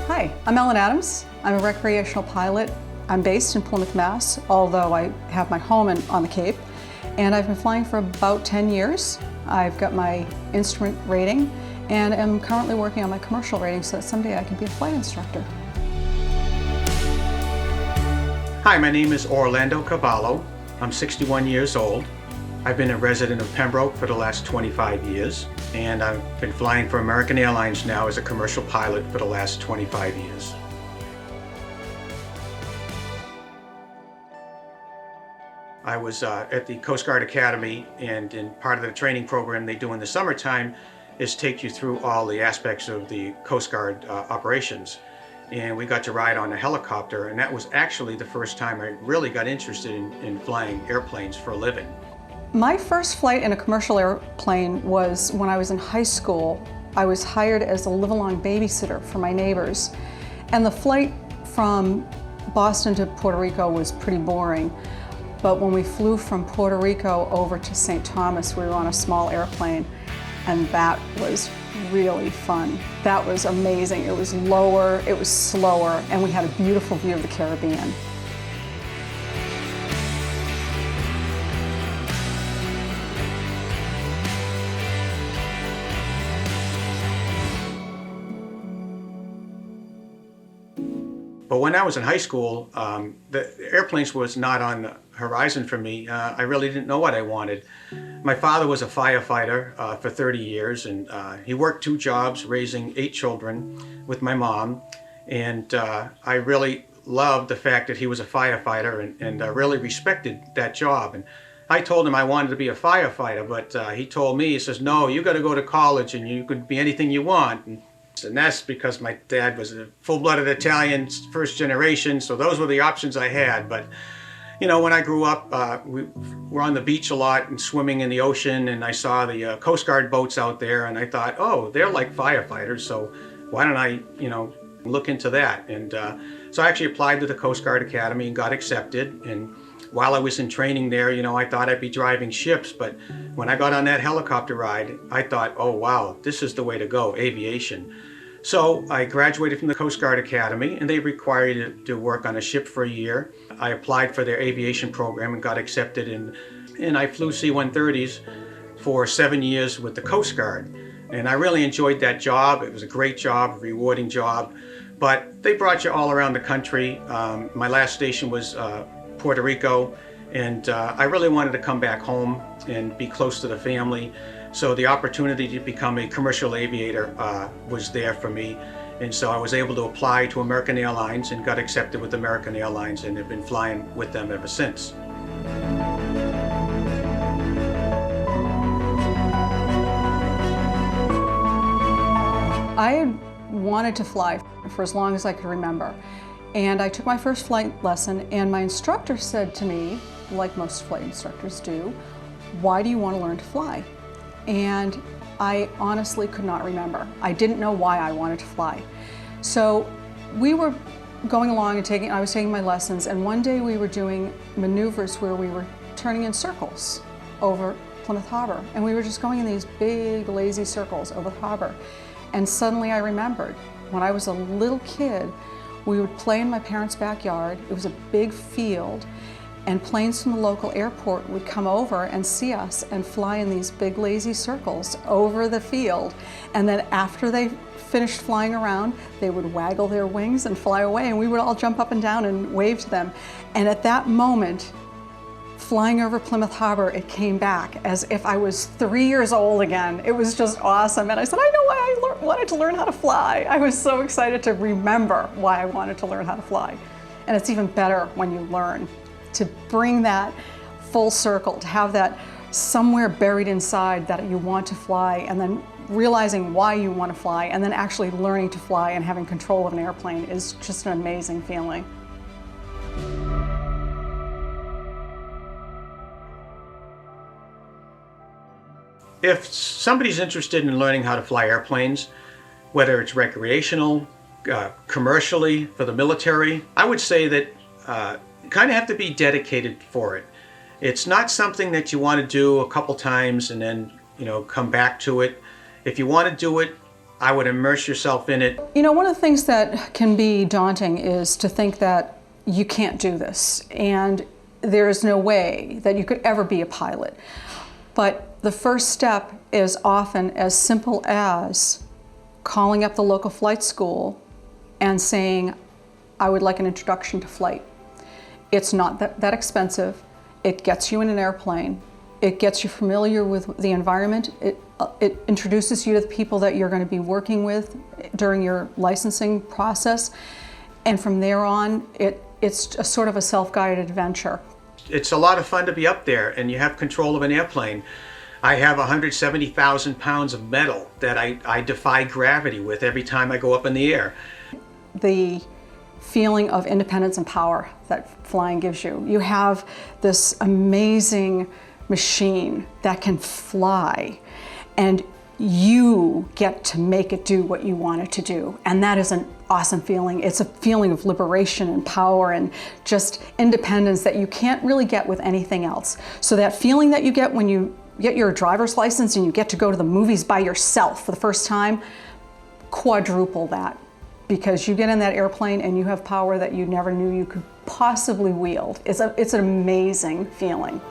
Hi, I'm Ellen Adams. I'm a recreational pilot. I'm based in Plymouth, Mass, although I have my home on the Cape. And I've been flying for about 10 years. I've got my instrument rating and am currently working on my commercial rating so that someday I can be a flight instructor. Hi, my name is Orlando Cavallo. I'm 61 years old. I've been a resident of Pembroke for the last 25 years, and I've been flying for American Airlines now as a commercial pilot for the last 25 years. I was at the Coast Guard Academy, and in part of the training program they do in the summertime is take you through all the aspects of the Coast Guard operations. And we got to ride on a helicopter, and that was actually the first time I really got interested in flying airplanes for a living. My first flight in a commercial airplane was when I was in high school. I was hired as a live-along babysitter for my neighbors. And the flight from Boston to Puerto Rico was pretty boring. But when we flew from Puerto Rico over to St. Thomas, we were on a small airplane, and that was really fun. That was amazing. It was lower, it was slower, and we had a beautiful view of the Caribbean. But when I was in high school, the airplanes was not on the horizon for me. I really didn't know what I wanted. My father was a firefighter for 30 years, and he worked 2 jobs, raising 8 children with my mom. And I really loved the fact that he was a firefighter, and I really respected that job. And I told him I wanted to be a firefighter, but he told me, he says, no, you got to go to college and you could be anything you want. And that's because my dad was a full-blooded Italian, first generation, so those were the options I had. But, you know, when I grew up, we were on the beach a lot and swimming in the ocean, and I saw the Coast Guard boats out there, and I thought, oh, they're like firefighters, so why don't I, you know, look into that? And so I actually applied to the Coast Guard Academy and got accepted. And while I was in training there, you know, I thought I'd be driving ships, but when I got on that helicopter ride, I thought, oh wow, this is the way to go, aviation. So I graduated from the Coast Guard Academy, and they required you to work on a ship for a year. I applied for their aviation program and got accepted, and I flew C-130s for 7 years with the Coast Guard. And I really enjoyed that job. It was a great job, a rewarding job, but they brought you all around the country. My last station was Puerto Rico, and I really wanted to come back home and be close to the family. So the opportunity to become a commercial aviator was there for me. And so I was able to apply to American Airlines and got accepted with American Airlines, and have been flying with them ever since. I had wanted to fly for as long as I could remember. And I took my first flight lesson, and my instructor said to me, like most flight instructors do, why do you want to learn to fly? And I honestly could not remember. I didn't know why I wanted to fly. So we were going along and I was taking my lessons, and one day we were doing maneuvers where we were turning in circles over Plymouth Harbor. And we were just going in these big, lazy circles over the harbor. And suddenly I remembered, when I was a little kid, we would play in my parents' backyard. It was a big field, and planes from the local airport would come over and see us and fly in these big lazy circles over the field. And then after they finished flying around, they would waggle their wings and fly away, and we would all jump up and down and wave to them. And at that moment, flying over Plymouth Harbor, it came back as if I was 3 years old again. It was just awesome. And I said, I know why I wanted to learn how to fly. I was so excited to remember why I wanted to learn how to fly. And it's even better when you learn to bring that full circle, to have that somewhere buried inside that you want to fly, and then realizing why you want to fly, and then actually learning to fly and having control of an airplane is just an amazing feeling. If somebody's interested in learning how to fly airplanes, whether it's recreational, commercially, for the military, I would say that you kind of have to be dedicated for it. It's not something that you want to do a couple times and then, come back to it. If you want to do it, I would immerse yourself in it. One of the things that can be daunting is to think that you can't do this, and there is no way that you could ever be a pilot. But the first step is often as simple as calling up the local flight school and saying, I would like an introduction to flight. It's not that expensive. It gets you in an airplane. It gets you familiar with the environment. It introduces you to the people that you're going to be working with during your licensing process. And from there on, it's a sort of a self-guided adventure. It's a lot of fun to be up there, and you have control of an airplane. I have 170,000 pounds of metal that I defy gravity with every time I go up in the air. The feeling of independence and power that flying gives you. You have this amazing machine that can fly, and you get to make it do what you want it to do. And that is an awesome feeling. It's a feeling of liberation and power and just independence that you can't really get with anything else. So that feeling that you get when you get your driver's license and you get to go to the movies by yourself for the first time, quadruple that. Because you get in that airplane and you have power that you never knew you could possibly wield. It's an amazing feeling.